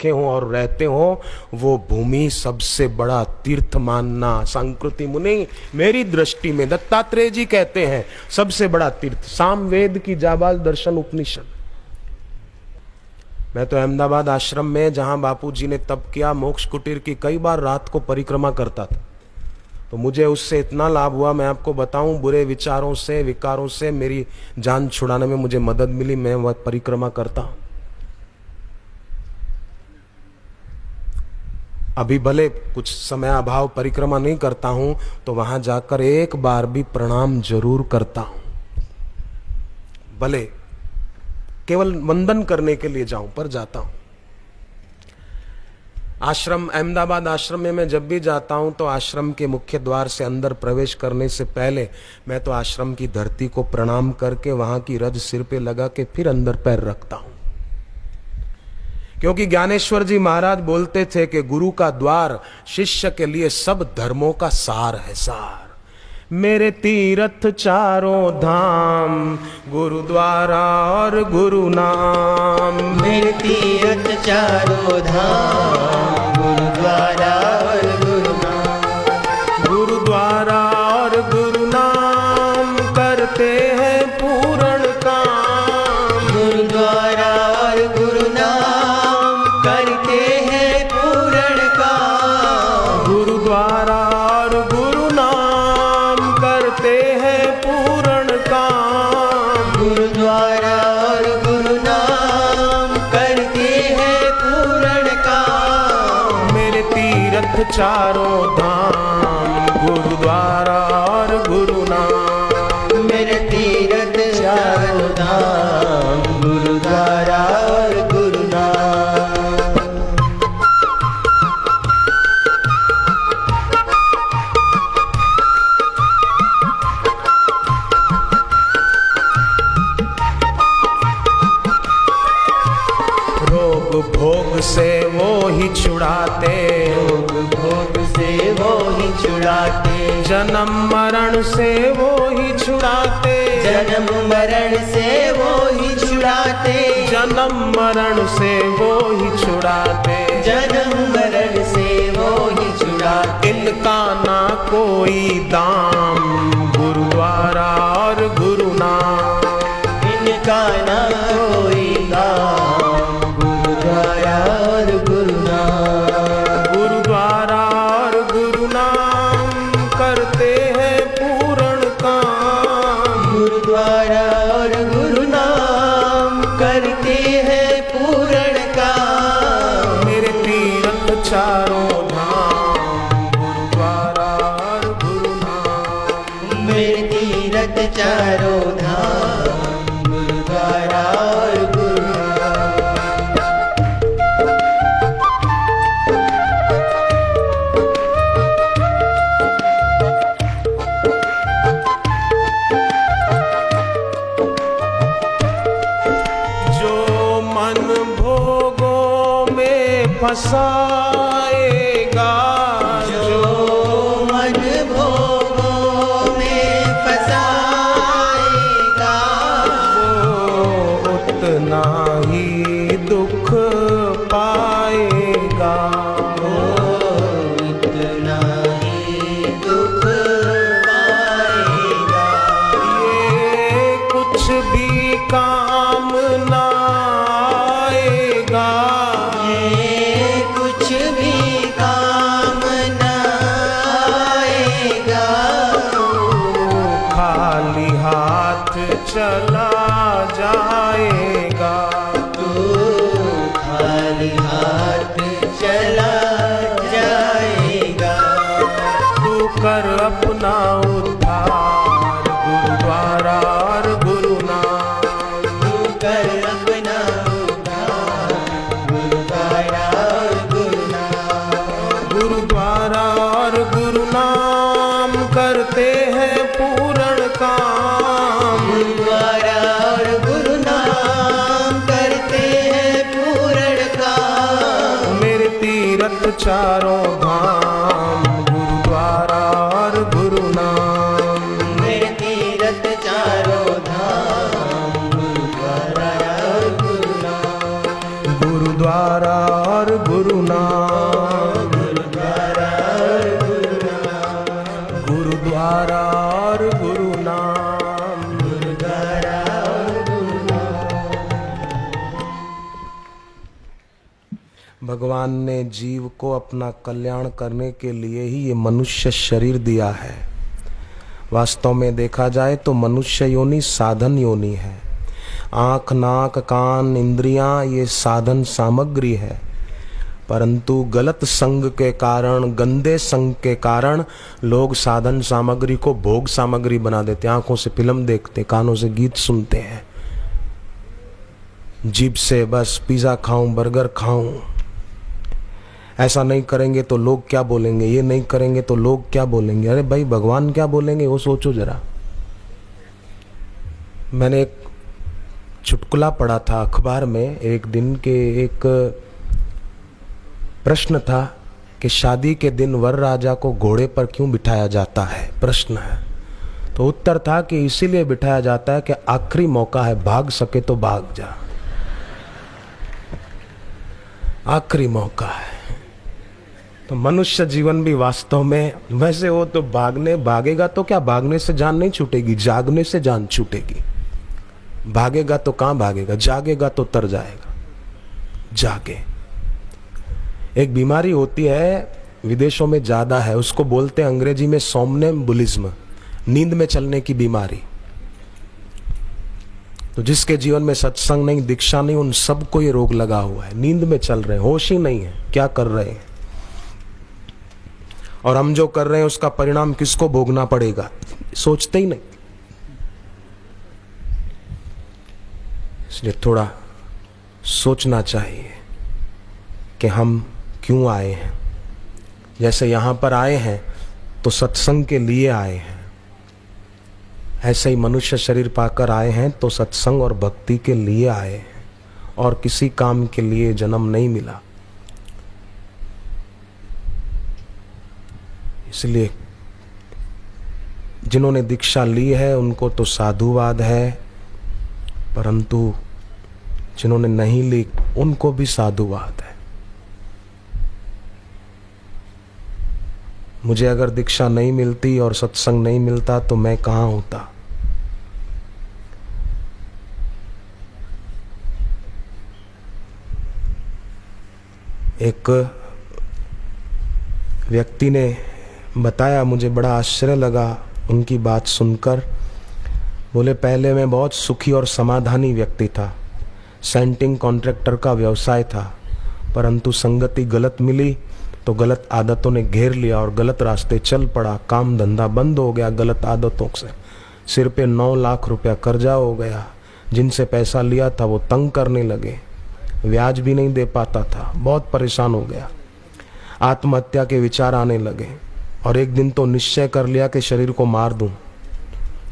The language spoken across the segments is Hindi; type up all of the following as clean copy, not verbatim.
हो और रहते हो, वो भूमि सबसे बड़ा तीर्थ मानना। संकृति मुनि मेरी दृष्टि में, दत्तात्रेय जी कहते हैं, सबसे बड़ा तीर्थ। सामवेद की जाबाज दर्शन उपनिषद। मैं तो अहमदाबाद आश्रम में, जहां बापू जी ने तप किया, मोक्ष कुटीर की कई बार रात को परिक्रमा करता था। तो मुझे उससे इतना लाभ हुआ, मैं आपको बताऊं, बुरे विचारों से, विकारों से मेरी जान छुड़ाने में मुझे मदद मिली। मैं वह परिक्रमा करता हूं। अभी भले कुछ समय अभाव परिक्रमा नहीं करता हूं, तो वहां जाकर एक बार भी प्रणाम जरूर करता हूं। भले केवल वंदन करने के लिए जाऊं, पर जाता हूं। आश्रम, अहमदाबाद आश्रम में मैं जब भी जाता हूं तो आश्रम के मुख्य द्वार से अंदर प्रवेश करने से पहले मैं तो आश्रम की धरती को प्रणाम करके वहां की रज सिर पे लगा के फिर अंदर पैर रखता हूं। क्योंकि ज्ञानेश्वर जी महाराज बोलते थे कि गुरु का द्वार शिष्य के लिए सब धर्मों का सार है, सार। मेरे तीर्थ चारों धाम, गुरुद्वारा और गुरु नाम। मेरे तीर्थ चारों धाम, गुरुद्वारा और गुरु नाम। गुरुद्वारा और गुरु नाम करते हैं पूर्ण काम। गुरुद्वारा और गुरु नाम करते हैं पूर्ण काम। गुरुद्वारा और गुरु नाम करते हैं पूर्ण काम। गुरुद्वारा और गुरु नाम करते हैं पूर्ण काम। मेरे तीर्थ चारों धाम, गुरुद्वारा और गुरु नाम। मेरे तीर्थ चारों धाम, गुरुद्वारा और गुरु नाम। रोग भोग से वो ही छुड़ाते, रोग भोग से वो ही छुड़ाते। जन्म मरण से वो ही छुड़ाते। जन्म मरण से वो ही छुड़ाते। जन्म मरण से वो ही छुड़ाते। जन्म मरण से वो ही छुड़ाते। इनका ना कोई दाम, गुरुद्वारा और गुरु नाम। इनका ना कोई दाम, गुरुद्वारा और गुरु नाम। गुरुद्वारा और गुरु नाम करते हैं पूर्ण काम। गुरुद्वारा और गुरु नाम करते हैं पूर्ण काम। मेरे तीर्थ चारों धाम, गुरुद्वारा और गुरु नाम। मेरे तीर्थ चारों धाम, गुरुद्वारा और गुरु नाम। जो मन भोगों में फंसाएगा, जो मन भोगों में फंसाएगा, वो उतना ही दुख पाएगा। वो इतना ही दुख पाएगा। ये कुछ भी काम ना आएगा। ये कुछ भी काम न आएगा। खाली हाथ चला जाएगा। तू खाली हाथ चला जाएगा। तू कर अपना उद्धार, गुरुद्वारा और गुरु नाम। तू कर अपना उद्धार, गुरुद्वारा और गुरु नाम। गुरुद्वारा और गुरु नाम करते हैं पूर्ण काम। गुरुद्वारा और गुरु नाम करते हैं पूर्ण काम। मेरे तीर्थ चारों धाम, गुरुद्वारा और गुरु नाम। मेरे तीर्थ चारों धाम, गुरुद्वारा और गुरु नाम। गुरुद्वारा और और गुरु नाम, गुरुद्वारा और गुरु नाम, भगवान ने जीव को अपना कल्याण करने के लिए ही ये मनुष्य शरीर दिया है। वास्तव में देखा जाए तो मनुष्य योनि साधन योनि है। आँख, नाक, कान, इंद्रियां ये साधन सामग्री है, परंतु गलत संग के कारण, गंदे संग के कारण लोग साधन सामग्री को भोग सामग्री बना देते। आंखों से फिल्म देखते, कानों से गीत सुनते हैं, जीभ से बस पिज़्ज़ा खाऊं, बर्गर खाऊं। ऐसा नहीं करेंगे तो लोग क्या बोलेंगे, ये नहीं करेंगे तो लोग क्या बोलेंगे। अरे भाई, भगवान क्या बोलेंगे वो सोचो जरा। मैंने एक चुटकुला पढ़ा था अखबार में एक दिन के, एक प्रश्न था कि शादी के दिन वर राजा को घोड़े पर क्यों बिठाया जाता है, प्रश्न है। तो उत्तर था कि इसीलिए बिठाया जाता है कि आखिरी मौका है, भाग सके तो भाग जा, आखिरी मौका है। तो मनुष्य जीवन भी वास्तव में वैसे वो तो भागेगा तो क्या, भागने से जान नहीं छूटेगी, जागने से जान छूटेगी। भागेगा तो कहां भागेगा, जागेगा तो तर जाएगा। जागे। एक बीमारी होती है, विदेशों में ज्यादा है, उसको बोलते हैं अंग्रेजी में सोमनेम्बुलिज्म, नींद में चलने की बीमारी। तो जिसके जीवन में सत्संग नहीं, दीक्षा नहीं, उन सबको ये रोग लगा हुआ है। नींद में चल रहे हैं, होश ही नहीं है क्या कर रहे हैं। और हम जो कर रहे हैं उसका परिणाम किसको भोगना पड़ेगा, सोचते ही नहीं। इसलिए थोड़ा सोचना चाहिए कि हम क्यों आए हैं। जैसे यहां पर आए हैं तो सत्संग के लिए आए हैं, ऐसे ही मनुष्य शरीर पाकर आए हैं तो सत्संग और भक्ति के लिए आए हैं, और किसी काम के लिए जन्म नहीं मिला। इसलिए जिन्होंने दीक्षा ली है उनको तो साधुवाद है, परंतु जिन्होंने नहीं ली उनको भी साधुवाद है। मुझे अगर दीक्षा नहीं मिलती और सत्संग नहीं मिलता तो मैं कहाँ होता। एक व्यक्ति ने बताया, मुझे बड़ा आश्चर्य लगा उनकी बात सुनकर। बोले, पहले मैं बहुत सुखी और समाधानी व्यक्ति था, सेंटिंग कॉन्ट्रैक्टर का व्यवसाय था, परंतु संगति गलत मिली तो गलत आदतों ने घेर लिया और गलत रास्ते चल पड़ा। काम धंधा बंद हो गया गलत आदतों से। सिर पे 9 लाख रुपया कर्जा हो गया। जिनसे पैसा लिया था वो तंग करने लगे, ब्याज भी नहीं दे पाता था, बहुत परेशान हो गया। आत्महत्या के विचार आने लगे और एक दिन तो निश्चय कर लिया कि शरीर को मार दूं।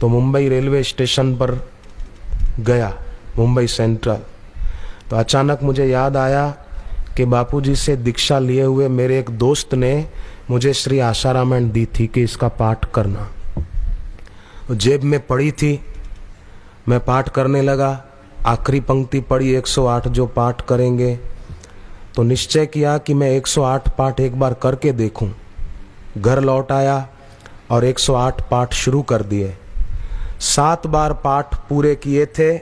तो मुंबई रेलवे स्टेशन पर गया, मुंबई सेंट्रल। तो अचानक मुझे याद आया कि बापूजी से दीक्षा लिए हुए मेरे एक दोस्त ने मुझे श्री आशा रामायण दी थी कि इसका पाठ करना। तो जेब में पड़ी थी, मैं पाठ करने लगा। आखिरी पंक्ति पढ़ी 108 जो पाठ करेंगे। तो निश्चय किया कि मैं 108 पाठ एक बार करके देखूं। घर लौट आया और 108 पाठ शुरू कर दिए। 7 बार पाठ पूरे किए थे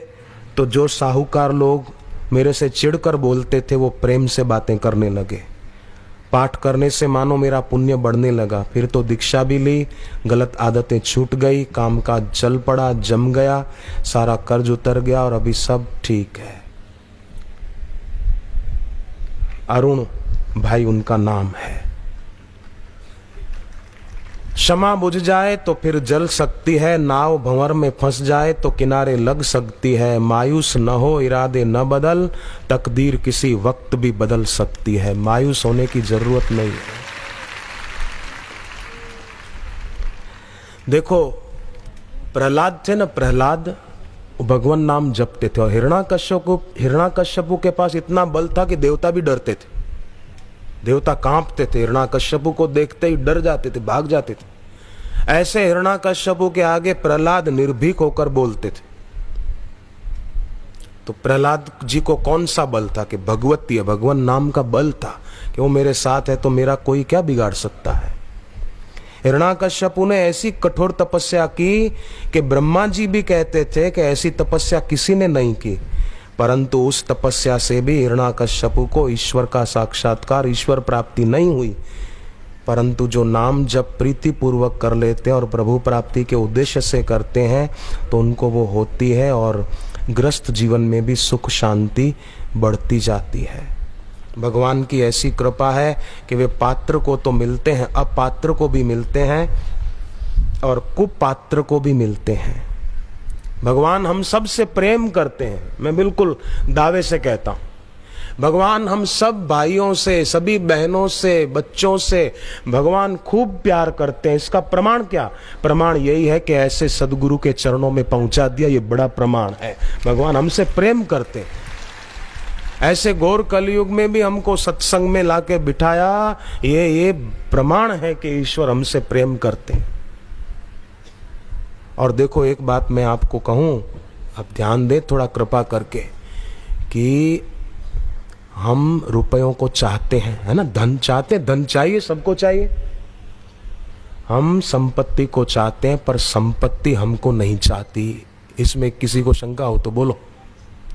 तो जो साहूकार लोग मेरे से चिढ़कर बोलते थे वो प्रेम से बातें करने लगे। पाठ करने से मानो मेरा पुण्य बढ़ने लगा। फिर तो दीक्षा भी ली, गलत आदतें छूट गई, काम काज चल पड़ा, जम गया, सारा कर्ज उतर गया और अभी सब ठीक है। अरुण भाई उनका नाम है। क्षमा बुझ जाए तो फिर जल सकती है, नाव भंवर में फंस जाए तो किनारे लग सकती है। मायूस न हो, इरादे न बदल, तकदीर किसी वक्त भी बदल सकती है। मायूस होने की जरूरत नहीं है। देखो, प्रहलाद थे ना, प्रहलाद भगवान नाम जपते थे और हिरण्याकश्यपु के पास इतना बल था कि देवता भी डरते थे। देवता कांपते थे, हिरण्याकश्यपु को देखते ही डर जाते थे, भाग जाते थे। ऐसे हिरण्याकश्यपु के आगे प्रहलाद निर्भीक होकर बोलते थे। तो प्रहलाद जी को कौन सा बल था कि भगवती है, भगवान नाम का बल था कि वो मेरे साथ है तो मेरा कोई क्या बिगाड़ सकता है। हिरण्याकश्यपु ने ऐसी कठोर तपस्या की कि ब्रह्मा जी भी कहते थे कि ऐसी तपस्या किसी ने नहीं की, परंतु उस तपस्या से भी हिरण्याकश्यपु को ईश्वर का साक्षात्कार, ईश्वर प्राप्ति नहीं हुई। परंतु जो नाम जब प्रीति पूर्वक कर लेते हैं और प्रभु प्राप्ति के उद्देश्य से करते हैं तो उनको वो होती है और ग्रस्त जीवन में भी सुख शांति बढ़ती जाती है। भगवान की ऐसी कृपा है कि वे पात्र को तो मिलते हैं, अपात्र को भी मिलते हैं और कुपात्र को भी मिलते हैं। भगवान हम सब से प्रेम करते हैं, मैं बिल्कुल दावे से कहता हूं। भगवान हम सब भाइयों से, सभी बहनों से, बच्चों से भगवान खूब प्यार करते हैं। इसका प्रमाण क्या? प्रमाण यही है कि ऐसे सदगुरु के चरणों में पहुंचा दिया, ये बड़ा प्रमाण है। भगवान हमसे प्रेम करते हैं। ऐसे घोर कलयुग में भी हमको सत्संग में लाके बिठाया, ये प्रमाण है कि ईश्वर हमसे प्रेम करते हैं। और देखो एक बात मैं आपको कहूं, अब ध्यान दे थोड़ा कृपा करके, कि हम रुपयों को चाहते हैं, है ना, धन चाहते, धन चाहिए, सबको चाहिए। हम संपत्ति को चाहते हैं पर संपत्ति हमको नहीं चाहती। इसमें किसी को शंका हो तो बोलो,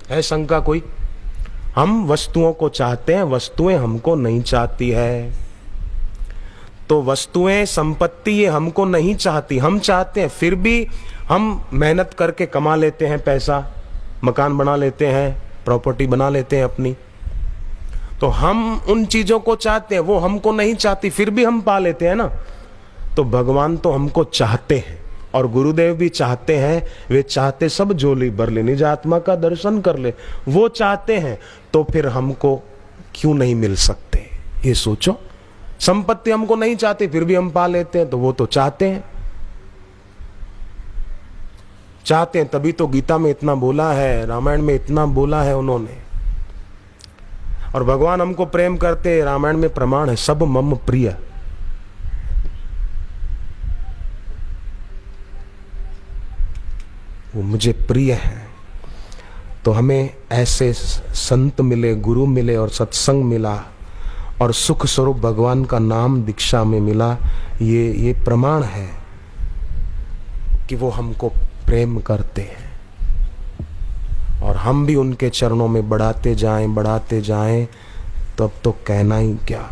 है शंका कोई? हम वस्तुओं को चाहते हैं, वस्तुएं हमको नहीं चाहती है। तो वस्तुएं, संपत्ति ये हमको नहीं चाहती, हम चाहते हैं, फिर भी हम मेहनत करके कमा लेते हैं पैसा, मकान बना लेते हैं, प्रॉपर्टी बना लेते हैं अपनी। तो हम उन चीजों को चाहते हैं, वो हमको नहीं चाहती, फिर भी हम पा लेते हैं ना। तो भगवान तो हमको चाहते हैं और गुरुदेव भी चाहते हैं। वे चाहते सब झोली भर ले, निज आत्मा का दर्शन कर ले, वो चाहते हैं। तो फिर हमको क्यों नहीं मिल सकते? ये सोचो, संपत्ति हमको नहीं चाहती फिर भी हम पा लेते हैं, तो वो तो चाहते हैं। चाहते हैं तभी तो गीता में इतना बोला है, रामायण में इतना बोला है उन्होंने। और भगवान हमको प्रेम करते, रामायण में प्रमाण है, सब मम प्रिय। वो मुझे प्रिय है। तो हमें ऐसे संत मिले, गुरु मिले और सत्संग मिला और सुख स्वरूप भगवान का नाम दीक्षा में मिला, ये प्रमाण है कि वो हमको प्रेम करते हैं। और हम भी उनके चरणों में बढ़ाते जाएं, तब तो कहना ही क्या।